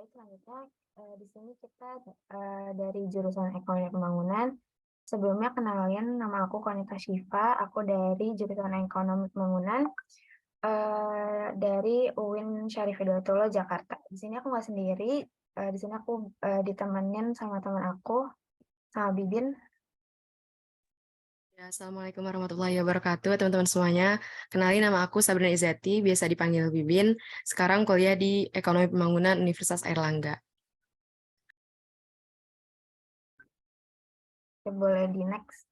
Baik, selanjutnya di sini kita dari jurusan Ekonomi Pembangunan. Sebelumnya kenalin, nama aku Konita Syifa, aku dari jurusan Ekonomi Pembangunan dari UIN Syarif Hidayatullah Jakarta. Di sini aku nggak sendiri, di sini aku ditemenin sama teman aku, sama Bibin. Ya, Assalamualaikum warahmatullahi wabarakatuh, teman-teman semuanya. Kenalin, nama aku Sabrina Izati, biasa dipanggil Bibin. Sekarang kuliah di Ekonomi Pembangunan Universitas Airlangga. Boleh di next.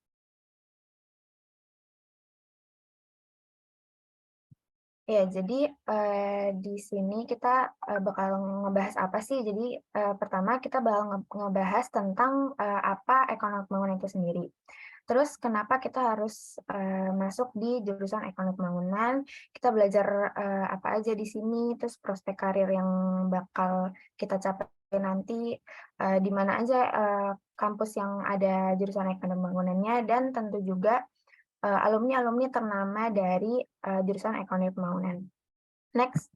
Ya, jadi di sini kita bakal ngebahas apa sih? Jadi pertama kita bakal ngebahas tentang apa ekonomi pembangunan itu sendiri. Terus kenapa kita harus masuk di jurusan ekonomi pembangunan? Kita belajar apa aja di sini, terus prospek karir yang bakal kita capai nanti, di mana aja kampus yang ada jurusan ekonomi pembangunannya, dan tentu juga alumni-alumni ternama dari jurusan ekonomi pembangunan. Next.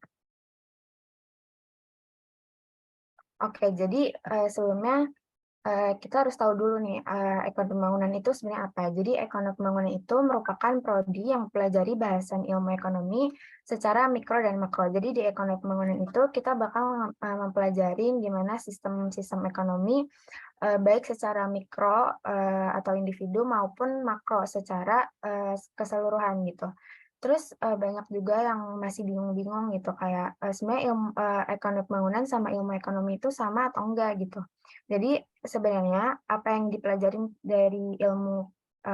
Oke, jadi sebelumnya kita harus tahu dulu nih, ekonomi pembangunan itu sebenarnya apa. Jadi ekonomi pembangunan itu merupakan prodi yang mempelajari bahasan ilmu ekonomi secara mikro dan makro. Jadi di ekonomi pembangunan itu kita bakal mempelajari gimana sistem ekonomi, baik secara mikro atau individu maupun makro secara keseluruhan gitu. Terus banyak juga yang masih bingung-bingung gitu kayak sebenarnya ekonomi pembangunan sama ilmu ekonomi itu sama atau enggak gitu. Jadi sebenarnya apa yang dipelajarin dari ilmu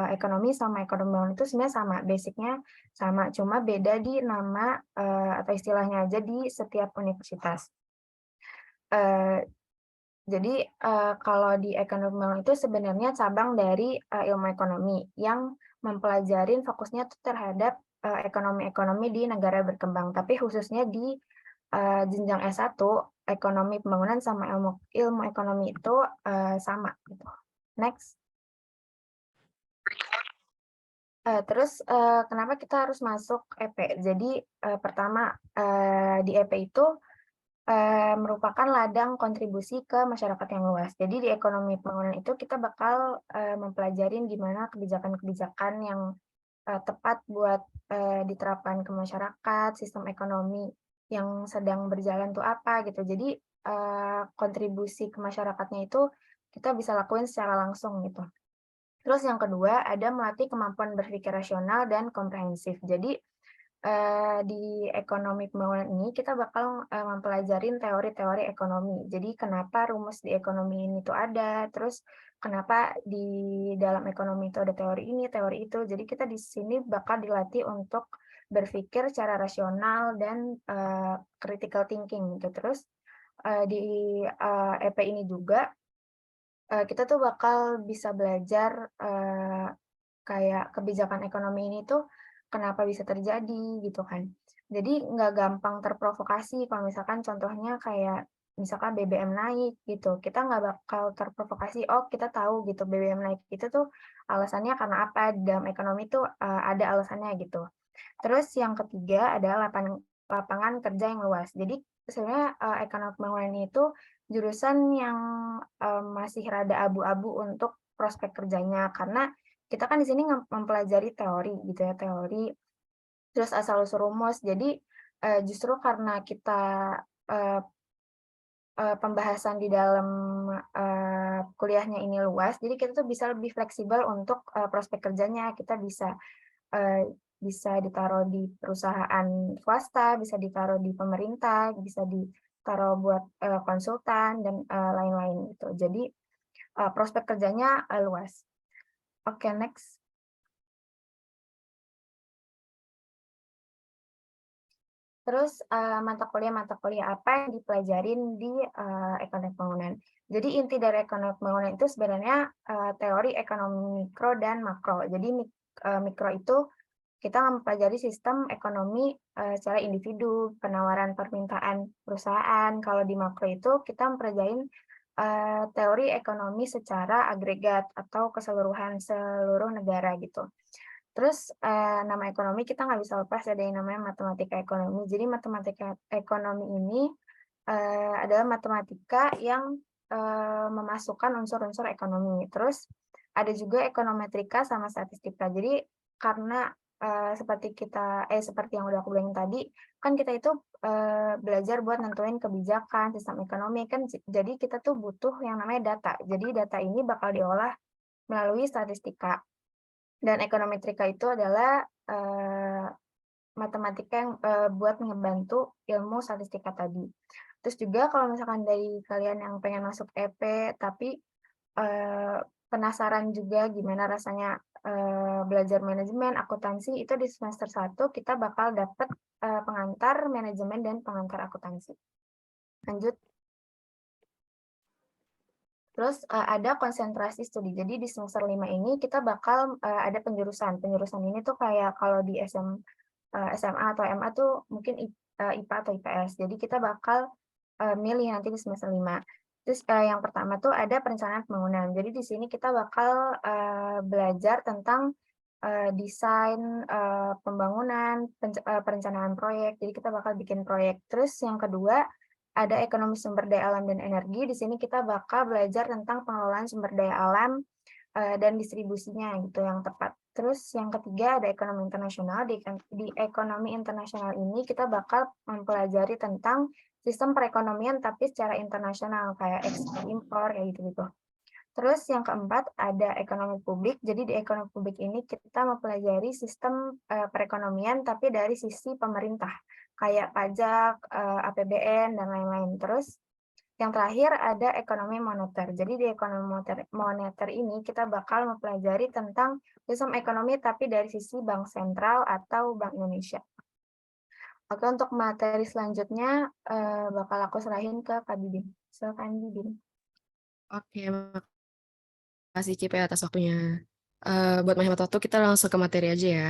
ekonomi sama ekonomi pembangunan itu sebenarnya sama, basicnya sama, cuma beda di nama atau istilahnya aja di setiap universitas. Eee jadi, kalau di ekonomi pembangunan itu sebenarnya cabang dari ilmu ekonomi yang mempelajarin fokusnya tuh terhadap ekonomi-ekonomi di negara berkembang, tapi khususnya di jenjang S1, ekonomi pembangunan sama ilmu ilmu ekonomi itu sama gitu. Next. Terus kenapa kita harus masuk EP? Jadi pertama di EP itu merupakan ladang kontribusi ke masyarakat yang luas. Jadi di ekonomi pembangunan itu kita bakal mempelajarin gimana kebijakan-kebijakan yang tepat buat diterapkan ke masyarakat, sistem ekonomi yang sedang berjalan tuh apa gitu. Jadi kontribusi ke masyarakatnya itu kita bisa lakuin secara langsung gitu. Terus yang kedua ada melatih kemampuan berpikir rasional dan komprehensif. Jadi di ekonomi pembangunan ini kita bakal mempelajarin teori-teori ekonomi. Jadi kenapa rumus di ekonomi ini tuh ada, terus kenapa di dalam ekonomi itu ada teori ini, teori itu. Jadi kita di sini bakal dilatih untuk berpikir secara rasional dan critical thinking gitu. Terus di EP ini juga kita tuh bakal bisa belajar kayak kebijakan ekonomi ini tuh kenapa bisa terjadi gitu kan. Jadi nggak gampang terprovokasi kalau misalkan contohnya kayak misalkan BBM naik gitu, kita nggak bakal terprovokasi, oh kita tahu gitu BBM naik itu tuh alasannya karena apa, dalam ekonomi tuh ada alasannya gitu. Terus yang ketiga adalah lapangan kerja yang luas. Jadi sebenarnya ekonomi pembangunan itu jurusan yang masih rada abu-abu untuk prospek kerjanya, karena kita kan di sini mempelajari teori gitu ya, teori, terus asal-usul rumus. Jadi, justru karena kita, eee pembahasan di dalam kuliahnya ini luas, jadi kita tuh bisa lebih fleksibel untuk prospek kerjanya. Kita bisa ditaruh di perusahaan swasta, bisa ditaruh di pemerintah, bisa ditaruh buat konsultan dan lain-lain gitu. Jadi, prospek kerjanya luas. Oke, next. Terus, mata kuliah apa yang dipelajarin di ekonomi pembangunan. Jadi inti dari ekonomi pembangunan itu sebenarnya teori ekonomi mikro dan makro. Jadi mikro itu kita mempelajari sistem ekonomi secara individu, penawaran permintaan perusahaan. Kalau di makro itu kita mempelajari teori ekonomi secara agregat atau keseluruhan seluruh negara gitu. Terus nama ekonomi kita nggak bisa lepas ada yang namanya matematika ekonomi. Jadi matematika ekonomi ini adalah matematika yang memasukkan unsur-unsur ekonomi. Terus ada juga ekonometrika sama statistika. Jadi karena seperti yang udah aku bilangin tadi, kan kita itu belajar buat nentuin kebijakan, sistem ekonomi kan, jadi kita tuh butuh yang namanya data. Jadi data ini bakal diolah melalui statistika. Dan ekonometrika itu adalah matematika yang buat ngebantu ilmu statistika tadi. Terus juga kalau misalkan dari kalian yang pengen masuk EP tapi penasaran juga gimana rasanya belajar manajemen, akuntansi, itu di semester 1 kita bakal dapet pengantar manajemen dan pengantar akuntansi. Lanjut. Terus ada konsentrasi studi. Jadi di semester 5 ini kita bakal ada penjurusan. Penjurusan ini tuh kayak kalau di SMA atau MA tuh mungkin IPA atau IPS. Jadi kita bakal milih nanti di semester 5. Terus yang pertama tuh ada perencanaan pembangunan. Jadi di sini kita bakal belajar tentang desain pembangunan, perencanaan proyek. Jadi kita bakal bikin proyek. Terus yang kedua ada ekonomi sumber daya alam dan energi. Di sini kita bakal belajar tentang pengelolaan sumber daya alam dan distribusinya gitu yang tepat. Terus yang ketiga ada ekonomi internasional. Di ekonomi internasional ini kita bakal mempelajari tentang sistem perekonomian tapi secara internasional kayak ekspor impor kayak gitu-gitu. Terus yang keempat ada ekonomi publik. Jadi di ekonomi publik ini kita mempelajari sistem perekonomian tapi dari sisi pemerintah kayak pajak, APBN dan lain-lain. Terus yang terakhir ada ekonomi moneter. Jadi di ekonomi moneter ini kita bakal mempelajari tentang sistem ekonomi tapi dari sisi bank sentral atau Bank Indonesia. Oke, untuk materi selanjutnya bakal aku serahin ke Kak Bibin. Silakan Bibin. Oke, makasih Cipe atas waktunya. Buat menghemat waktu, kita langsung ke materi aja ya.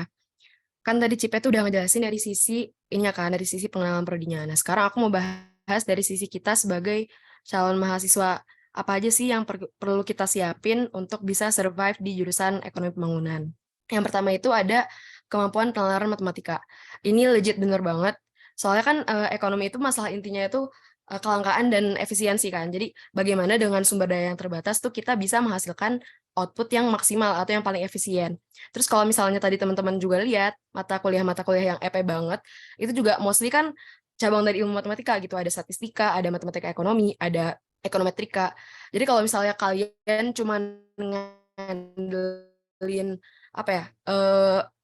Kan tadi Cipe tuh udah ngejelasin dari sisi ini kan, dari sisi pengenalan prodinya. Nah, sekarang aku mau bahas dari sisi kita sebagai calon mahasiswa. Apa aja sih yang perlu kita siapin untuk bisa survive di jurusan ekonomi pembangunan? Yang pertama itu ada kemampuan penalaran matematika. Ini legit bener banget. Soalnya kan ekonomi itu masalah intinya itu kelangkaan dan efisiensi kan. Jadi bagaimana dengan sumber daya yang terbatas tuh kita bisa menghasilkan output yang maksimal atau yang paling efisien. Terus kalau misalnya tadi teman-teman juga lihat mata kuliah yang EP banget, itu juga mostly kan cabang dari ilmu matematika gitu. Ada statistika, ada matematika ekonomi, ada ekonometrika. Jadi kalau misalnya kalian cuma ngandelin apa ya,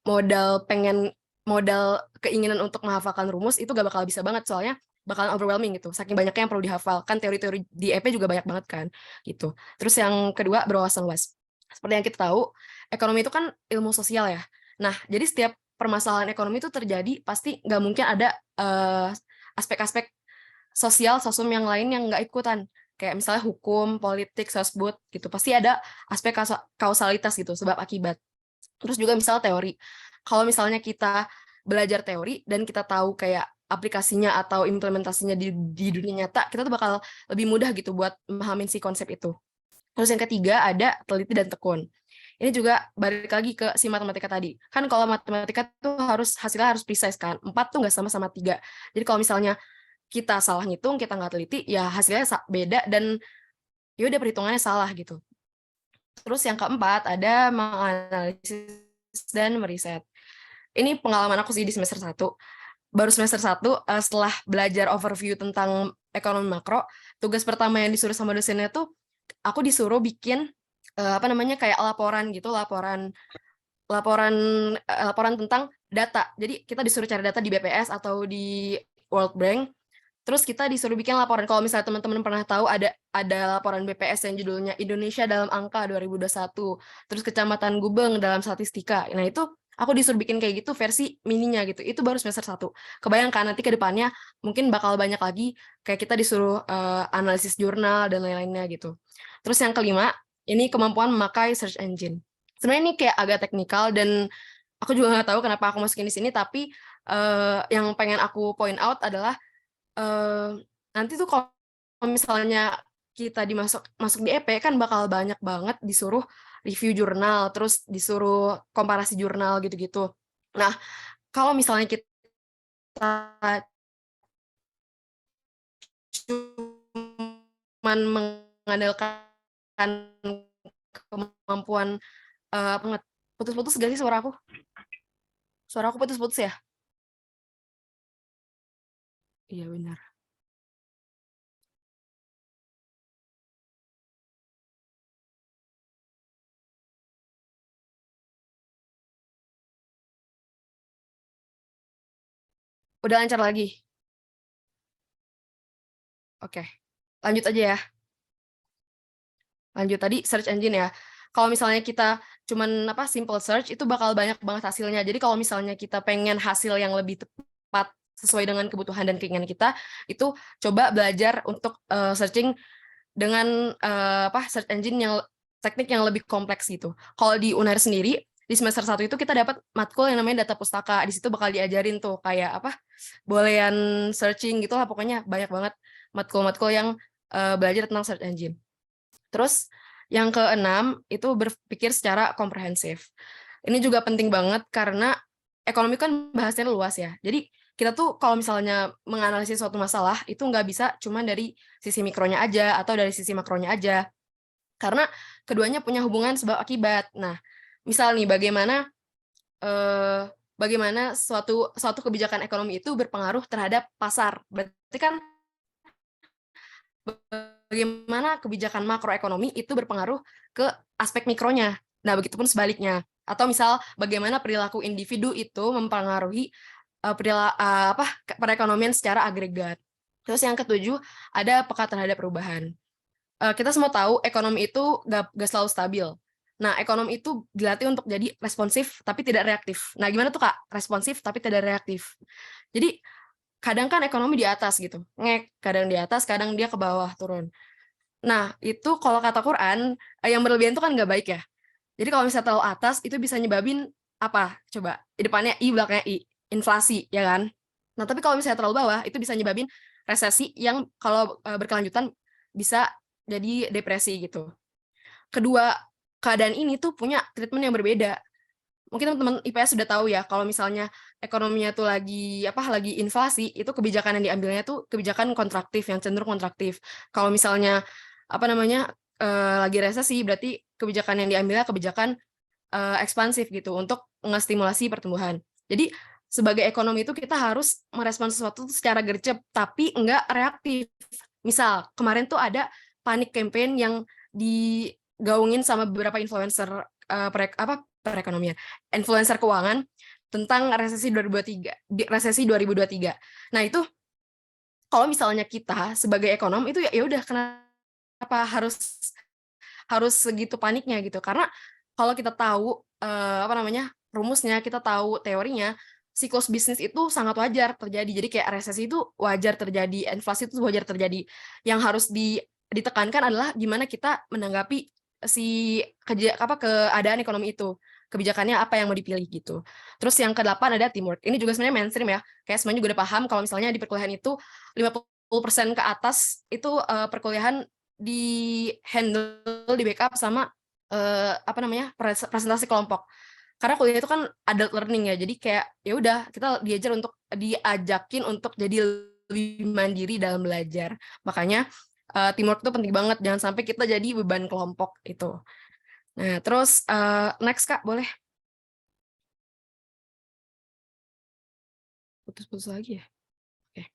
modal keinginan untuk menghafalkan rumus itu gak bakal bisa banget, soalnya bakalan overwhelming gitu, saking banyaknya yang perlu dihafal. Kan teori-teori di EP juga banyak banget kan, gitu. Terus yang kedua, berwawasan luas. Seperti yang kita tahu, ekonomi itu kan ilmu sosial ya. Nah, jadi setiap permasalahan ekonomi itu terjadi, pasti nggak mungkin ada aspek-aspek sosial, sosum yang lain yang nggak ikutan. Kayak misalnya hukum, politik, sosbud, gitu. Pasti ada aspek kausalitas gitu, sebab akibat. Terus juga misalnya teori. Kalau misalnya kita belajar teori dan kita tahu kayak aplikasinya atau implementasinya di dunia nyata, kita tuh bakal lebih mudah gitu buat memahamin si konsep itu. Terus yang ketiga ada teliti dan tekun. Ini juga balik lagi ke si matematika tadi. Kan kalau matematika tuh hasilnya harus precise kan. 4 tuh nggak sama-sama 3. Jadi kalau misalnya kita salah ngitung, kita nggak teliti, ya hasilnya beda dan ya udah perhitungannya salah gitu. Terus yang keempat ada menganalisis dan meriset. Ini pengalaman aku sih di semester 1. Baru semester 1 setelah belajar overview tentang ekonomi makro, tugas pertama yang disuruh sama dosennya tuh aku disuruh bikin kayak laporan gitu, laporan tentang data. Jadi kita disuruh cari data di BPS atau di World Bank. Terus kita disuruh bikin laporan. Kalau misalnya teman-teman pernah tahu ada laporan BPS yang judulnya Indonesia dalam Angka 2021. Terus Kecamatan Gubeng dalam Statistika. Nah, itu aku disuruh bikin kayak gitu versi mininya gitu. Itu baru semester 1. Kebayangkan nanti ke depannya mungkin bakal banyak lagi kayak kita disuruh analisis jurnal dan lain-lainnya gitu. Terus yang kelima, ini kemampuan memakai search engine. Sebenarnya ini kayak agak teknikal dan aku juga nggak tahu kenapa aku masukin di sini, tapi yang pengen aku point out adalah nanti tuh kalau misalnya kita masuk di EP kan bakal banyak banget disuruh review jurnal, terus disuruh komparasi jurnal gitu-gitu. Nah, kalau misalnya kita cuman mengandalkan kemampuan putus-putus gak sih suara aku? Suara aku putus-putus ya? Iya benar. Udah lancar lagi. Oke. Lanjut aja ya. Lanjut tadi search engine ya. Kalau misalnya kita cuman simple search itu bakal banyak banget hasilnya. Jadi kalau misalnya kita pengen hasil yang lebih tepat sesuai dengan kebutuhan dan keinginan kita, itu coba belajar untuk searching dengan search engine yang teknik yang lebih kompleks gitu. Kalau di UNER sendiri di semester 1 itu kita dapat matkul yang namanya data pustaka. Di situ bakal diajarin tuh kayak bolehan searching gitu lah, pokoknya banyak banget matkul-matkul yang belajar tentang search engine. Terus yang keenam itu berpikir secara komprehensif. Ini juga penting banget karena ekonomi kan bahasanya luas ya. Jadi kita tuh kalau misalnya menganalisis suatu masalah itu nggak bisa cuma dari sisi mikronya aja atau dari sisi makronya aja. Karena keduanya punya hubungan sebab akibat. Nah, misal nih bagaimana suatu kebijakan ekonomi itu berpengaruh terhadap pasar. Berarti kan bagaimana kebijakan makroekonomi itu berpengaruh ke aspek mikronya. Nah, begitupun sebaliknya. Atau misal bagaimana perilaku individu itu mempengaruhi perekonomian secara agregat. Terus yang ketujuh, ada peka terhadap perubahan. Kita semua tahu ekonomi itu gak selalu stabil. Nah, ekonomi itu dilatih untuk jadi responsif tapi tidak reaktif. Nah, gimana tuh Kak? Responsif tapi tidak reaktif. Jadi kadang kan ekonomi di atas gitu, kadang di atas, kadang dia ke bawah turun. Nah, itu kalau kata Quran, yang berlebihan itu kan nggak baik ya. Jadi kalau misalnya terlalu atas, itu bisa nyebabin apa? Coba, di depannya I, belakangnya I, inflasi, ya kan? Nah, tapi kalau misalnya terlalu bawah, itu bisa nyebabin resesi yang kalau berkelanjutan bisa jadi depresi gitu. Kedua, keadaan ini tuh punya treatment yang berbeda. Mungkin teman-teman IPS sudah tahu ya, kalau misalnya ekonominya tuh lagi inflasi, itu kebijakan yang diambilnya tuh kebijakan kontraktif, yang cenderung kontraktif. Kalau misalnya lagi resesi, berarti kebijakan yang diambilnya kebijakan ekspansif gitu untuk ngestimulasi pertumbuhan. Jadi sebagai ekonomi itu kita harus merespon sesuatu secara gercep, tapi enggak reaktif. Misal kemarin tuh ada panic campaign yang digaungin sama beberapa influencer perekonomian, influencer keuangan tentang resesi 2023. Nah, itu kalau misalnya kita sebagai ekonom itu ya udah kenapa harus segitu paniknya gitu. Karena kalau kita tahu rumusnya, kita tahu teorinya, siklus bisnis itu sangat wajar terjadi. Jadi kayak resesi itu wajar terjadi, inflasi itu wajar terjadi. Yang harus ditekankan adalah gimana kita menanggapi keadaan ekonomi itu, kebijakannya apa yang mau dipilih gitu. Terus yang ke-8 ada teamwork. Ini juga sebenarnya mainstream ya, kayak semuanya juga udah paham kalau misalnya di perkuliahan itu 50% ke atas itu perkuliahan di handle, di backup sama presentasi kelompok. Karena kuliah itu kan adult learning ya, jadi kayak ya udah kita diajakin untuk jadi lebih mandiri dalam belajar. Makanya teamwork itu penting banget, jangan sampai kita jadi beban kelompok itu. Nah, terus next Kak, boleh. Putus-putus lagi ya. Oke.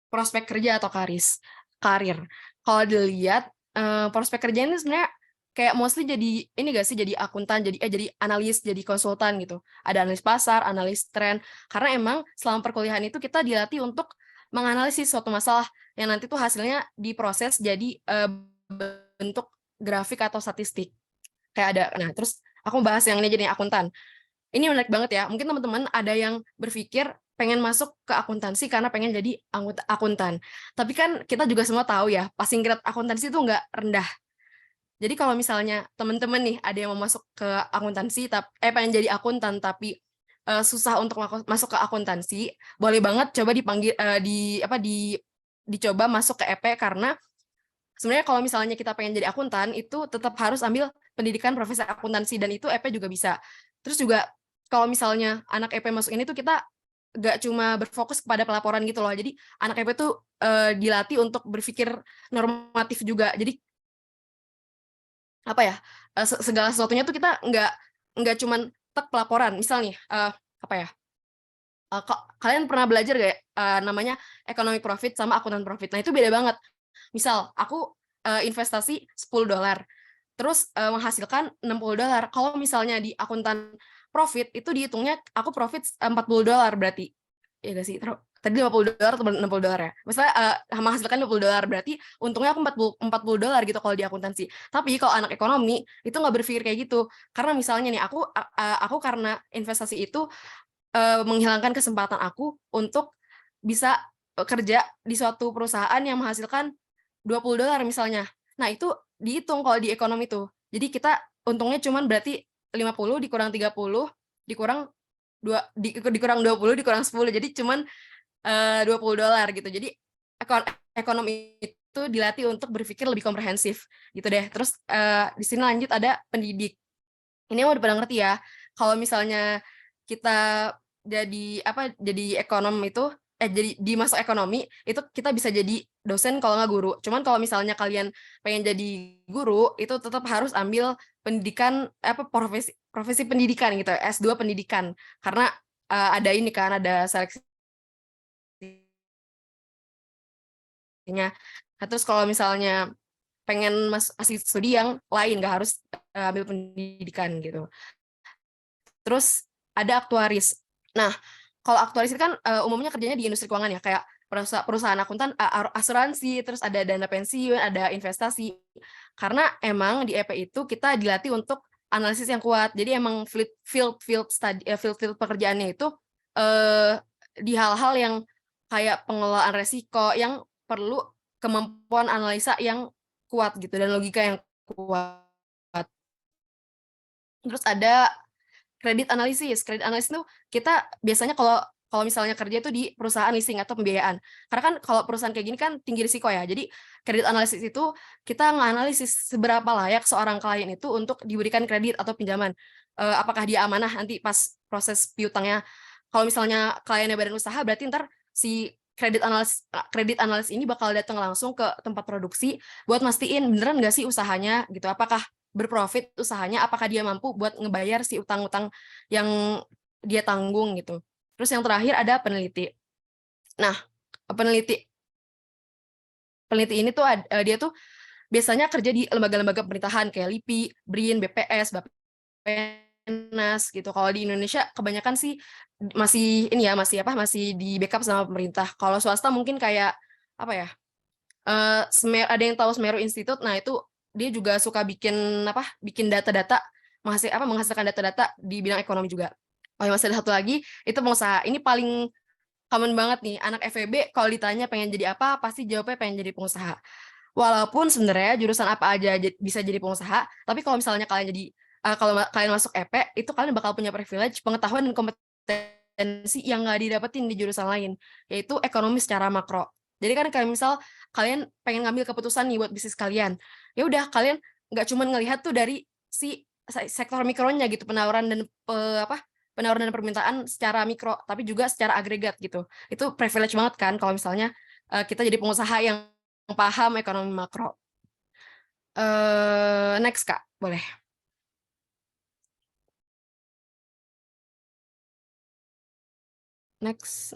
Prospek kerja atau karir. Kalau dilihat prospek kerja ini sebenarnya kayak mostly jadi ini gak sih, jadi akuntan, jadi analis, jadi konsultan gitu. Ada analis pasar, analis tren. Karena emang selama perkuliahan itu kita dilatih untuk menganalisis suatu masalah yang nanti tuh hasilnya diproses jadi bentuk grafik atau statistik. Kayak ada. Nah, terus aku bahas yang ini jadi akuntan. Ini menarik banget ya. Mungkin teman-teman ada yang berpikir pengen masuk ke akuntansi karena pengen jadi akuntan. Tapi kan kita juga semua tahu ya, passing grade akuntansi itu nggak rendah. Jadi kalau misalnya teman-teman nih ada yang mau masuk ke akuntansi, pengen jadi akuntan tapi susah untuk masuk ke akuntansi, boleh banget coba dicoba masuk ke EP, karena sebenarnya kalau misalnya kita pengen jadi akuntan itu tetap harus ambil pendidikan profesi akuntansi, dan itu EP juga bisa. Terus juga kalau misalnya anak EP masuk ini tuh kita nggak cuma berfokus kepada pelaporan gitu loh. Jadi anak EP tuh dilatih untuk berpikir normatif juga. Jadi apa ya, segala sesuatunya tuh kita nggak cuman pelaporan. Misal nih, apa ya, kalian pernah belajar gak ya, namanya economic profit sama akuntan profit. Nah itu beda banget. Misal aku investasi $10, terus menghasilkan $60. Kalau misalnya di akuntan profit itu dihitungnya aku profit $40 berarti. Ya gak sih? Tadi $50 atau $60 ya. Misalnya menghasilkan $50 berarti untungnya aku $40 gitu kalau di akuntansi. Tapi kalau anak ekonomi itu nggak berpikir kayak gitu. Karena misalnya nih aku karena investasi itu menghilangkan kesempatan aku untuk bisa kerja di suatu perusahaan yang menghasilkan $20 misalnya. Nah, itu dihitung kalau di ekonomi tuh. Jadi kita untungnya cuman berarti 50 dikurang 30 dikurang dikurang 20 dikurang 10. Jadi cuman $20 gitu. Jadi ekonomi itu dilatih untuk berpikir lebih komprehensif gitu deh. Terus di sini lanjut ada pendidik. Ini yang udah pada ngerti ya. Kalau misalnya kita jadi ekonom itu jadi di masuk ekonomi itu kita bisa jadi dosen kalau nggak guru. Cuman kalau misalnya kalian pengen jadi guru itu tetap harus ambil pendidikan profesi pendidikan gitu, S2 pendidikan. Karena ada ini kan ada seleksinya. Nah, terus kalau misalnya pengen masih studi yang lain nggak harus ambil pendidikan gitu. Terus ada aktuaris. Nah, kalau aktuaris itu kan umumnya kerjanya di industri keuangan ya, kayak perusahaan akuntan, asuransi, terus ada dana pensiun, ada investasi. Karena emang di EP itu kita dilatih untuk analisis yang kuat. Jadi emang field pekerjaannya itu di hal-hal yang kayak pengelolaan resiko yang perlu kemampuan analisa yang kuat gitu dan logika yang kuat. Terus ada kredit analisis. Kredit analisis itu kita biasanya kalau misalnya kerja itu di perusahaan leasing atau pembiayaan. Karena kan kalau perusahaan kayak gini kan tinggi risiko ya. Jadi kredit analisis itu kita nganalisis seberapa layak seorang klien itu untuk diberikan kredit atau pinjaman. Apakah dia amanah nanti pas proses piutangnya. Kalau misalnya kliennya badan usaha berarti ntar si kredit analis ini bakal datang langsung ke tempat produksi buat mastiin beneran nggak sih usahanya gitu. Apakah berprofit usahanya, apakah dia mampu buat ngebayar si utang-utang yang dia tanggung gitu. Terus yang terakhir ada peneliti. Nah, peneliti ini tuh dia tuh biasanya kerja di lembaga-lembaga pemerintahan kayak LIPI, BRIN, BPS, Bappenas gitu. Kalau di Indonesia kebanyakan sih masih masih di backup sama pemerintah. Kalau swasta mungkin kayak apa ya? Ada yang tahu Semeru Institute. Nah, itu dia juga suka bikin data-data menghasilkan data-data di bidang ekonomi juga. Oh, masih ada satu lagi, itu pengusaha. Ini paling common banget nih, anak FEB kalau ditanya pengen jadi apa, pasti jawabnya pengen jadi pengusaha. Walaupun sebenarnya jurusan apa aja bisa jadi pengusaha, tapi kalau misalnya kalau kalian masuk EP, itu kalian bakal punya privilege, pengetahuan dan kompetensi yang nggak didapetin di jurusan lain, yaitu ekonomi secara makro. Jadi kan kayak misal kalian pengen ngambil keputusan nih buat bisnis kalian, ya udah kalian nggak cuma ngelihat tuh dari si sektor mikronya gitu, penawaran dan permintaan secara mikro, tapi juga secara agregat gitu. Itu privilege banget kan kalau misalnya kita jadi pengusaha yang paham ekonomi makro. Next Kak, boleh. Next.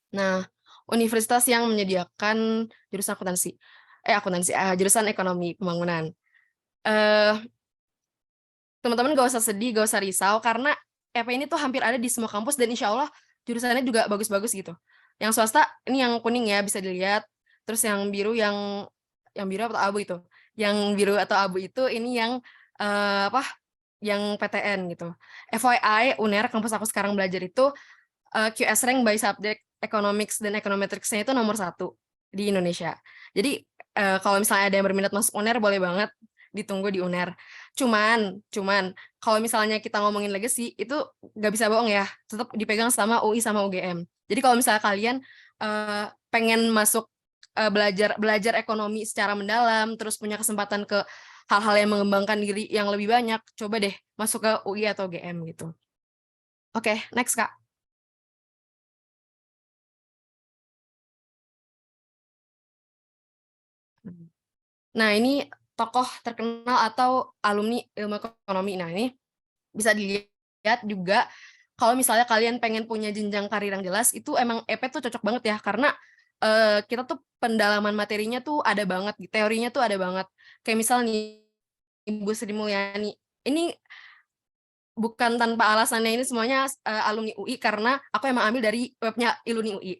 Nah, universitas yang menyediakan jurusan jurusan ekonomi pembangunan. Teman-teman gak usah sedih, gak usah risau, karena EP ini tuh hampir ada di semua kampus dan insya Allah jurusannya juga bagus-bagus gitu. Yang swasta, ini yang kuning ya, bisa dilihat. Terus yang biru atau abu itu. Yang biru atau abu itu ini yang yang PTN gitu. FYI, UNER, kampus aku sekarang belajar itu QS rank by subject economics dan econometrics-nya itu nomor 1 di Indonesia. Jadi kalau misalnya ada yang berminat masuk UNER, boleh banget ditunggu di UNER. Cuman kalau misalnya kita ngomongin legacy, itu nggak bisa bohong ya, tetap dipegang sama UI sama UGM. Jadi kalau misalnya kalian pengen masuk belajar ekonomi secara mendalam, terus punya kesempatan ke hal-hal yang mengembangkan diri yang lebih banyak, coba deh masuk ke UI atau UGM gitu. Oke, next Kak. Nah, ini tokoh terkenal atau alumni ilmu ekonomi. Nah, ini bisa dilihat juga kalau misalnya kalian pengen punya jenjang karir yang jelas, itu emang EP tuh cocok banget ya, karena kita tuh pendalaman materinya tuh ada banget, teorinya tuh ada banget. Kayak misal nih, Ibu Sri Mulyani, ini bukan tanpa alasannya, ini semuanya alumni UI karena aku emang ambil dari webnya Iluni UI.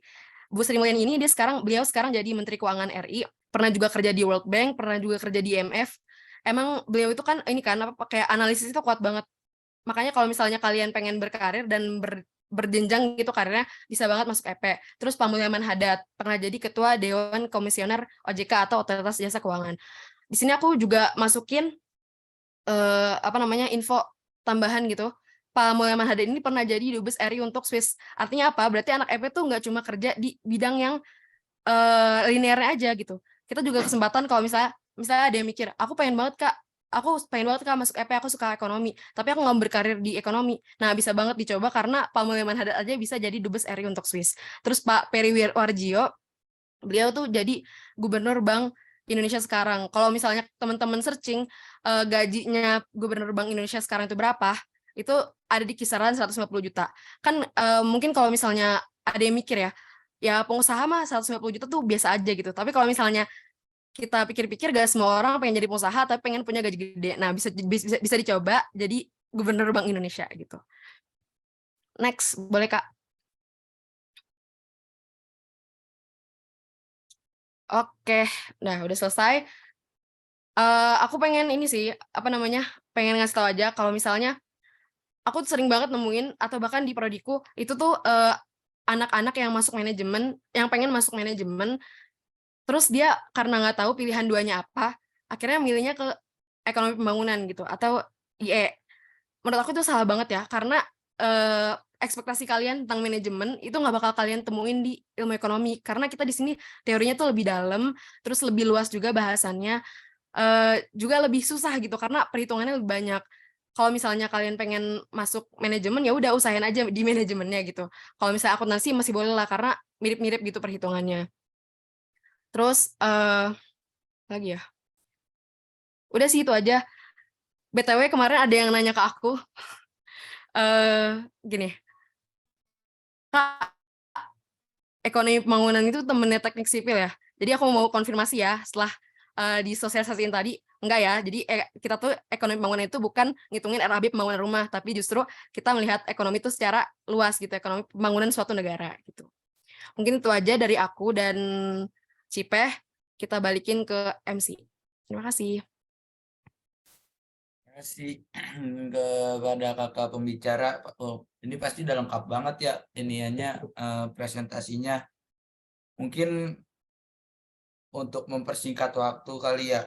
Bu Sri Mulyani ini beliau sekarang jadi Menteri Keuangan RI, pernah juga kerja di World Bank, pernah juga kerja di IMF. Emang beliau itu kan ini kan apa kayak analisis itu kuat banget. Makanya kalau misalnya kalian pengen berkarir dan berjenjang gitu karirnya, bisa banget masuk EP. Terus Pak Mulyaman Hadad, pernah jadi Ketua Dewan Komisioner OJK atau Otoritas Jasa Keuangan. Di sini aku juga masukin info tambahan gitu. Pak Mulyaman Hadad ini pernah jadi Dubes RI untuk Swiss. Artinya apa? Berarti anak EP tuh nggak cuma kerja di bidang yang linearnya aja gitu. Kita juga kesempatan kalau misalnya ada yang mikir, aku pengen banget Kak masuk EP, aku suka ekonomi, tapi aku nggak berkarir di ekonomi. Nah, bisa banget dicoba karena Pak Mulyaman Hadad aja bisa jadi Dubes RI untuk Swiss. Terus Pak Peri Warjio, beliau tuh jadi Gubernur Bank Indonesia sekarang. Kalau misalnya teman-teman searching gajinya Gubernur Bank Indonesia sekarang itu berapa, itu ada di kisaran 150 juta. Kan mungkin kalau misalnya ada yang mikir ya pengusaha mah 150 juta tuh biasa aja gitu. Tapi kalau misalnya kita pikir-pikir gak semua orang pengen jadi pengusaha tapi pengen punya gaji gede. Nah, bisa dicoba jadi Gubernur Bank Indonesia gitu. Next, boleh Kak? Oke, nah udah selesai. Aku pengen ini sih, pengen ngasih tahu aja kalau misalnya aku tuh sering banget nemuin atau bahkan di prodiku itu tuh anak-anak yang masuk manajemen, yang pengen masuk manajemen, terus dia karena nggak tahu pilihan duanya apa, akhirnya milihnya ke ekonomi pembangunan gitu atau IE. Menurut aku itu salah banget ya, karena ekspektasi kalian tentang manajemen itu nggak bakal kalian temuin di ilmu ekonomi, karena kita di sini teorinya tuh lebih dalam, terus lebih luas juga bahasannya, juga lebih susah gitu karena perhitungannya lebih banyak. Kalau misalnya kalian pengen masuk manajemen, ya udah usahain aja di manajemennya gitu. Kalau misalnya akuntansi masih boleh lah karena mirip-mirip gitu perhitungannya. Terus lagi ya, udah sih itu aja. BTW kemarin ada yang nanya ke aku, gini, Kak, ekonomi pembangunan itu temennya teknik sipil ya? Jadi aku mau konfirmasi ya, setelah disosialisasiin tadi, enggak ya. Jadi kita tuh ekonomi pembangunan itu bukan ngitungin RAB pembangunan rumah, tapi justru kita melihat ekonomi itu secara luas gitu, ekonomi pembangunan suatu negara gitu. Mungkin itu aja dari aku dan Cipeh, kita balikin ke MC. Terima kasih. Terima kasih kepada kakak pembicara. Oh, ini pasti udah lengkap banget ya iniannya presentasinya. Mungkin untuk mempersingkat waktu kali ya,